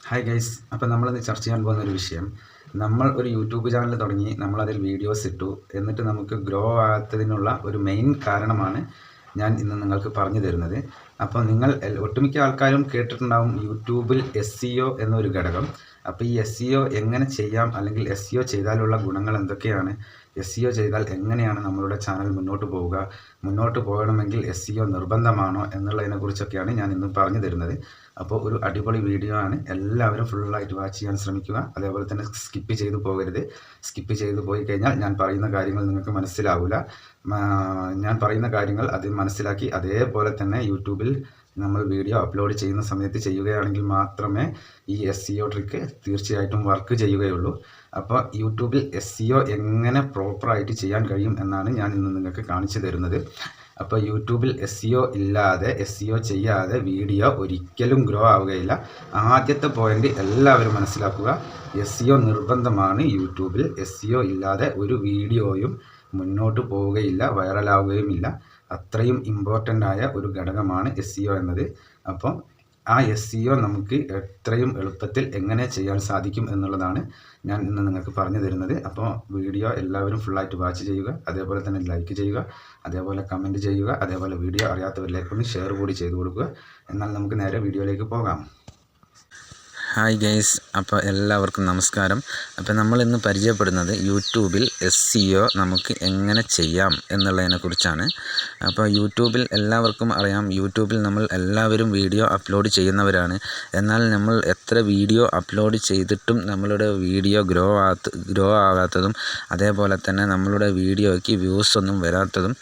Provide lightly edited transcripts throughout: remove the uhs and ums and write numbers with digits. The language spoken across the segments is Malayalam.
ഹായ് ഗൈസ്, അപ്പോൾ നമ്മളിന്ന് ചർച്ച ചെയ്യാൻ പോകുന്ന ഒരു വിഷയം, നമ്മൾ ഒരു യൂട്യൂബ് ചാനൽ തുടങ്ങി നമ്മളതിൽ വീഡിയോസ് ഇട്ടു, എന്നിട്ട് നമുക്ക് ഗ്രോ ആകാത്തതിനുള്ള ഒരു മെയിൻ കാരണമാണ് ഞാൻ ഇന്ന് നിങ്ങൾക്ക് പറഞ്ഞു തരുന്നത്. അപ്പോൾ നിങ്ങൾ ഒട്ടുമിക്ക ആൾക്കാരും കേട്ടിട്ടുണ്ടാവും യൂട്യൂബിൽ SEO എന്നൊരു ഘടകം. അപ്പോൾ ഈ SEO എങ്ങനെ ചെയ്യാം, അല്ലെങ്കിൽ SEO ചെയ്താലുള്ള ഗുണങ്ങൾ എന്തൊക്കെയാണ്, SEO ചെയ്താൽ എങ്ങനെയാണ് നമ്മളുടെ ചാനൽ മുന്നോട്ട് പോകണമെങ്കിൽ SEO നിർബന്ധമാണോ എന്നുള്ളതിനെക്കുറിച്ചൊക്കെയാണ് ഞാൻ ഇന്ന് പറഞ്ഞു തരുന്നത്. അപ്പോൾ ഒരു അടിപൊളി വീഡിയോ ആണ്, എല്ലാവരും ഫുള്ളായിട്ട് വാച്ച് ചെയ്യാൻ ശ്രമിക്കുക. അതേപോലെ തന്നെ സ്കിപ്പ് ചെയ്ത് പോകരുത്. സ്കിപ്പ് ചെയ്ത് പോയി കഴിഞ്ഞാൽ ഞാൻ പറയുന്ന കാര്യങ്ങൾ നിങ്ങൾക്ക് മനസ്സിലാവില്ല. ഞാൻ പറയുന്ന കാര്യങ്ങൾ അത് മനസ്സിലാക്കി അതേപോലെ തന്നെ യൂട്യൂബിൽ നമ്മൾ വീഡിയോ അപ്ലോഡ് ചെയ്യുന്ന സമയത്ത് ചെയ്യുകയാണെങ്കിൽ മാത്രമേ ഈ SEO ട്രിക്ക് തീർച്ചയായിട്ടും വർക്ക് ചെയ്യുകയുള്ളൂ. അപ്പോൾ യൂട്യൂബിൽ SEO എങ്ങനെ പ്രോപ്പറായിട്ട് ചെയ്യാൻ കഴിയും എന്നാണ് ഞാൻ ഇന്ന് നിങ്ങൾക്ക് കാണിച്ചു തരുന്നത്. അപ്പോൾ യൂട്യൂബിൽ SEO ഇല്ലാതെ, SEO ചെയ്യാതെ വീഡിയോ ഒരിക്കലും ഗ്രോ ആവുകയില്ല. ആദ്യത്തെ പോയിന്റ് എല്ലാവരും മനസ്സിലാക്കുക, SEO നിർബന്ധമാണ്. യൂട്യൂബിൽ SEO ഇല്ലാതെ ഒരു വീഡിയോയും മുന്നോട്ട് പോവുകയില്ല, വൈറലാവുകയുമില്ല. അത്രയും ഇമ്പോർട്ടൻ്റ് ആയ ഒരു ഘടകമാണ് SEO എന്നത്. അപ്പം ആ SEO നമുക്ക് എത്രയും എളുപ്പത്തിൽ എങ്ങനെ ചെയ്യാൻ സാധിക്കും എന്നുള്ളതാണ് ഞാൻ ഇന്ന് നിങ്ങൾക്ക് പറഞ്ഞു തരുന്നത്. അപ്പോൾ വീഡിയോ എല്ലാവരും ഫുള്ളായിട്ട് വാച്ച് ചെയ്യുക, അതേപോലെ തന്നെ ലൈക്ക് ചെയ്യുക, അതേപോലെ കമൻറ്റ് ചെയ്യുക, അതേപോലെ വീഡിയോ അറിയാത്തവരിലേക്കൊന്ന് ഷെയർ കൂടി ചെയ്തു കൊടുക്കുക. എന്നാൽ നമുക്ക് നേരെ വീഡിയോയിലേക്ക് പോകാം. ഹായ് ഗൈസ്, അപ്പോൾ എല്ലാവർക്കും നമസ്കാരം. അപ്പോൾ നമ്മൾ ഇന്ന് പരിചയപ്പെടുന്നത് യൂട്യൂബിൽ SEO നമുക്ക് എങ്ങനെ ചെയ്യാം എന്നുള്ളതിനെക്കുറിച്ചാണ്. അപ്പോൾ യൂട്യൂബിൽ എല്ലാവർക്കും അറിയാം, യൂട്യൂബിൽ നമ്മൾ എല്ലാവരും വീഡിയോ അപ്ലോഡ് ചെയ്യുന്നവരാണ്. എന്നാൽ നമ്മൾ എത്ര വീഡിയോ അപ്ലോഡ് ചെയ്തിട്ടും നമ്മളുടെ വീഡിയോ ഗ്രോ ആകാത്തതും, അതേപോലെ തന്നെ നമ്മളുടെ വീഡിയോയ്ക്ക് വ്യൂസ് ഒന്നും വരാത്തതും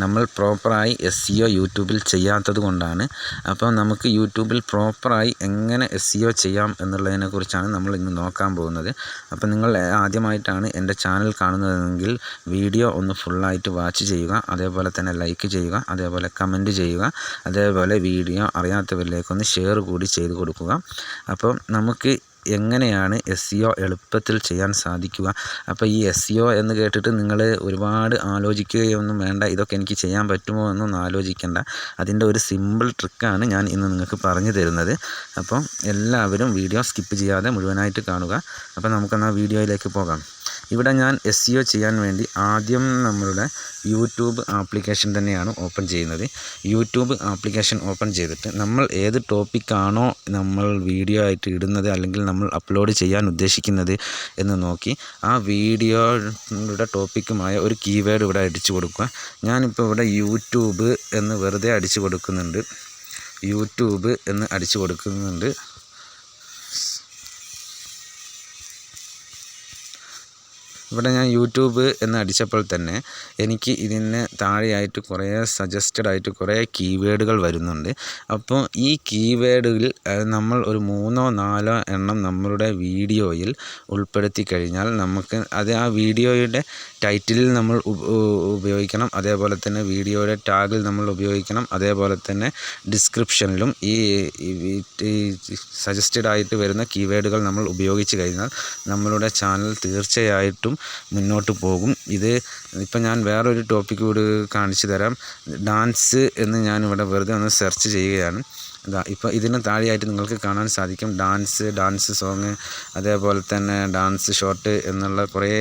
നമ്മൾ പ്രോപ്പറായി SEO യൂട്യൂബിൽ ചെയ്യാത്തത് കൊണ്ടാണ്. അപ്പോൾ നമുക്ക് യൂട്യൂബിൽ പ്രോപ്പറായി എങ്ങനെ SEO ചെയ്യാം എന്നുള്ളതിനെക്കുറിച്ചാണ് നമ്മൾ ഇന്ന് നോക്കാൻ പോകുന്നത്. അപ്പോൾ നിങ്ങൾ ആദ്യമായിട്ടാണ് എൻ്റെ ചാനൽ കാണുന്നതെങ്കിൽ വീഡിയോ ഒന്ന് ഫുള്ളായിട്ട് വാച്ച് ചെയ്യുക, അതേപോലെ തന്നെ ലൈക്ക് ചെയ്യുക, അതേപോലെ കമൻറ്റ് ചെയ്യുക, അതേപോലെ വീഡിയോ അറിയാത്തവരിലേക്കൊന്ന് ഷെയർ കൂടി ചെയ്ത് കൊടുക്കുക. അപ്പോൾ നമുക്ക് എങ്ങനെയാണ് SEO എളുപ്പത്തിൽ ചെയ്യാൻ സാധിക്കുക. അപ്പോൾ ഈ SEO എന്ന് കേട്ടിട്ട് നിങ്ങൾ ഒരുപാട് ആലോചിക്കുകയൊന്നും വേണ്ട, ഇതൊക്കെ എനിക്ക് ചെയ്യാൻ പറ്റുമോ എന്നൊന്നും ആലോചിക്കേണ്ട. അതിൻ്റെ ഒരു സിമ്പിൾ ട്രിക്കാണ് ഞാൻ ഇന്ന് നിങ്ങൾക്ക് പറഞ്ഞു തരുന്നത്. അപ്പോൾ എല്ലാവരും വീഡിയോ സ്കിപ്പ് ചെയ്യാതെ മുഴുവനായിട്ട് കാണുക. അപ്പോൾ നമുക്കെന്നാൽ വീഡിയോയിലേക്ക് പോകാം. ഇവിടെ ഞാൻ SEO ചെയ്യാൻ വേണ്ടി ആദ്യം നമ്മളുടെ യൂട്യൂബ് ആപ്ലിക്കേഷൻ തന്നെയാണ് ഓപ്പൺ ചെയ്യുന്നത്. യൂട്യൂബ് ആപ്ലിക്കേഷൻ ഓപ്പൺ ചെയ്തിട്ട് നമ്മൾ ഏത് ടോപ്പിക്കാണോ നമ്മൾ വീഡിയോ ആയിട്ട് ഇടുന്നത്, അല്ലെങ്കിൽ നമ്മൾ അപ്ലോഡ് ചെയ്യാൻ ഉദ്ദേശിക്കുന്നത് എന്ന് നോക്കി ആ വീഡിയോയുടെ ടോപ്പിക്കുമായ ഒരു കീവേഡ് ഇവിടെ അടിച്ചു കൊടുക്കുക. ഞാനിപ്പോൾ ഇവിടെ യൂട്യൂബ് എന്ന് വെറുതെ അടിച്ചു കൊടുക്കുന്നുണ്ട്. യൂട്യൂബ് എന്ന് അടിച്ചു കൊടുക്കുന്നുണ്ട്. ഇവിടെ ഞാൻ യൂട്യൂബ് എന്ന് അടിച്ചപ്പോൾ തന്നെ എനിക്ക് ഇതിന് താഴെയായിട്ട് സജസ്റ്റഡ് ആയിട്ട് കുറേ കീവേഡുകൾ വരുന്നുണ്ട്. അപ്പോൾ ഈ കീവേഡുകൾ നമ്മൾ ഒരു 3-4 എണ്ണം നമ്മളുടെ വീഡിയോയിൽ ഉൾപ്പെടുത്തി കഴിഞ്ഞാൽ നമുക്ക് അത് ആ വീഡിയോയുടെ ടൈറ്റിലിൽ നമ്മൾ ഉപയോഗിക്കണം, അതേപോലെ തന്നെ വീഡിയോയുടെ ടാഗിൽ നമ്മൾ ഉപയോഗിക്കണം, അതേപോലെ തന്നെ ഡിസ്ക്രിപ്ഷനിലും ഈ സജസ്റ്റഡ് ആയിട്ട് വരുന്ന കീവേഡുകൾ നമ്മൾ ഉപയോഗിച്ച് കഴിഞ്ഞാൽ നമ്മളുടെ ചാനൽ തീർച്ചയായിട്ടും മുന്നോട്ട് പോകും. ഇപ്പം ഞാൻ വേറൊരു ടോപ്പിക്ക് കൂടി കാണിച്ചു തരാം. ഡാൻസ് എന്ന് ഞാനിവിടെ വെറുതെ ഒന്ന് സെർച്ച് ചെയ്യുകയാണ്. ഇപ്പോൾ ഇതിന് താഴെയായിട്ട് നിങ്ങൾക്ക് കാണാൻ സാധിക്കും ഡാൻസ് സോങ്, അതേപോലെ തന്നെ ഡാൻസ് ഷോട്ട് എന്നുള്ള കുറേ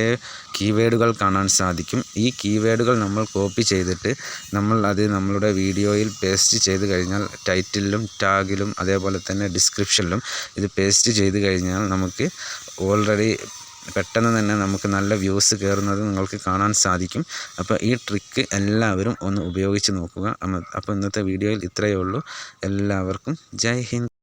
കീവേഡുകൾ കാണാൻ സാധിക്കും. ഈ കീവേഡുകൾ നമ്മൾ കോപ്പി ചെയ്തിട്ട് നമ്മൾ അത് നമ്മളുടെ വീഡിയോയിൽ പേസ്റ്റ് ചെയ്ത് കഴിഞ്ഞാൽ, ടൈറ്റിലും ടാഗിലും അതേപോലെ തന്നെ ഡിസ്ക്രിപ്ഷനിലും ഇത് പേസ്റ്റ് ചെയ്ത് കഴിഞ്ഞാൽ നമുക്ക് ഓൾറെഡി പെട്ടെന്ന് തന്നെ നമുക്ക് നല്ല വ്യൂസ് കയറുന്നത് നിങ്ങൾക്ക് കാണാൻ സാധിക്കും. അപ്പോൾ ഈ ട്രിക്ക് എല്ലാവരും ഒന്ന് ഉപയോഗിച്ച് നോക്കുക. അപ്പോൾ ഇന്നത്തെ വീഡിയോയിൽ ഇത്രയേ ഉള്ളൂ. എല്ലാവർക്കും ജയ് ഹിന്ദ്.